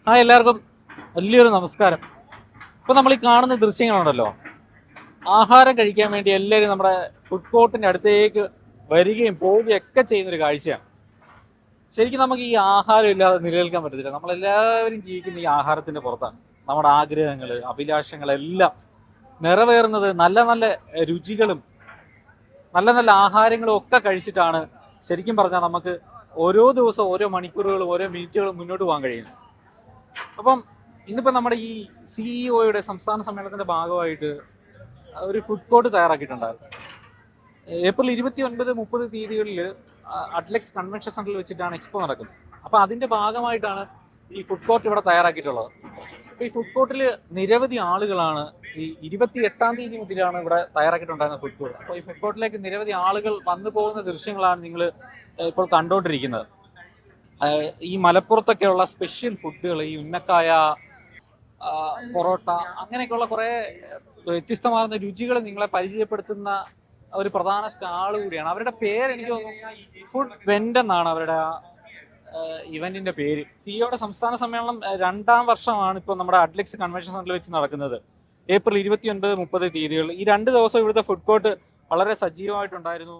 എല്ലാവർക്കും വലിയൊരു നമസ്കാരം. ഇപ്പോൾ നമ്മൾ ഈ കാണുന്ന ദൃശ്യങ്ങളുണ്ടല്ലോ, ആഹാരം കഴിക്കാൻ വേണ്ടി എല്ലാവരും നമ്മുടെ ഫുഡ് കോർട്ടിൻ്റെ അടുത്തേക്ക് വരികയും പോവുകയും ഒക്കെ ചെയ്യുന്നൊരു കാഴ്ചയാണ്. ശരിക്കും നമുക്ക് ഈ ആഹാരം ഇല്ലാതെ നിലനിൽക്കാൻ പറ്റത്തില്ല. നമ്മളെല്ലാവരും ജീവിക്കുന്ന ഈ ആഹാരത്തിൻ്റെ പുറത്താണ്. നമ്മുടെ ആഗ്രഹങ്ങൾ, അഭിലാഷങ്ങളെല്ലാം നിറവേറുന്നത് നല്ല നല്ല രുചികളും നല്ല നല്ല ആഹാരങ്ങളും ഒക്കെ കഴിച്ചിട്ടാണ്. ശരിക്കും പറഞ്ഞാൽ നമുക്ക് ഓരോ ദിവസവും ഓരോ മണിക്കൂറുകളും ഓരോ മിനിറ്റുകളും മുന്നോട്ട് പോകാൻ കഴിയുന്നത്. അപ്പം ഇന്നിപ്പോൾ നമ്മുടെ ഈ സിഇഒയുടെ സംസ്ഥാന സമ്മേളനത്തിന്റെ ഭാഗമായിട്ട് ഒരു ഫുഡ് കോർട്ട് തയ്യാറാക്കിയിട്ടുണ്ടായിരുന്നു. ഏപ്രിൽ 29-30 തീയതികളിൽ അഡ്ലെക്സ് കൺവെൻഷൻ സെന്ററിൽ വെച്ചിട്ടാണ് എക്സ്പോ നടക്കുന്നത്. അപ്പോൾ അതിന്റെ ഭാഗമായിട്ടാണ് ഈ ഫുഡ് കോർട്ട് ഇവിടെ തയ്യാറാക്കിയിട്ടുള്ളത്. അപ്പോൾ ഈ ഫുഡ് കോർട്ടിൽ നിരവധി ആളുകളാണ് ഈ 28-ാം തീയതി മുതലാണ് ഇവിടെ തയ്യാറാക്കിയിട്ടുണ്ടായിരുന്ന ഫുഡ് കോർട്ട്. അപ്പോൾ ഈ ഫുഡ് കോർട്ടിലേക്ക് നിരവധി ആളുകൾ വന്നു പോകുന്ന ദൃശ്യങ്ങളാണ് നിങ്ങൾ ഇപ്പോൾ കണ്ടുകൊണ്ടിരിക്കുന്നത്. ഈ മലപ്പുറത്തൊക്കെയുള്ള സ്പെഷ്യൽ ഫുഡുകൾ, ഈ ഉന്നക്കായ, പൊറോട്ട, അങ്ങനെയൊക്കെയുള്ള കുറേ വ്യത്യസ്തമാർന്ന രുചികൾ നിങ്ങളെ പരിചയപ്പെടുത്തുന്ന ഒരു പ്രധാന സ്റ്റാൾ കൂടിയാണ്. അവരുടെ പേര് എനിക്ക് തോന്നുന്നു ഫുഡ് വെന്റ് എന്നാണ് അവരുടെ ഇവന്റിന്റെ പേര്. സിഇഒയുടെ സംസ്ഥാന സമ്മേളനം 2ാം വർഷമാണ് ഇപ്പോൾ നമ്മുടെ അഡ്ലെക്സ് കൺവെൻഷൻ സെന്ററിൽ വെച്ച് നടക്കുന്നത്. ഏപ്രിൽ 29-30 തീയതികൾ ഈ 2 ദിവസം ഇവിടുത്തെ ഫുഡ് കോർട്ട് വളരെ സജീവമായിട്ടുണ്ടായിരുന്നു.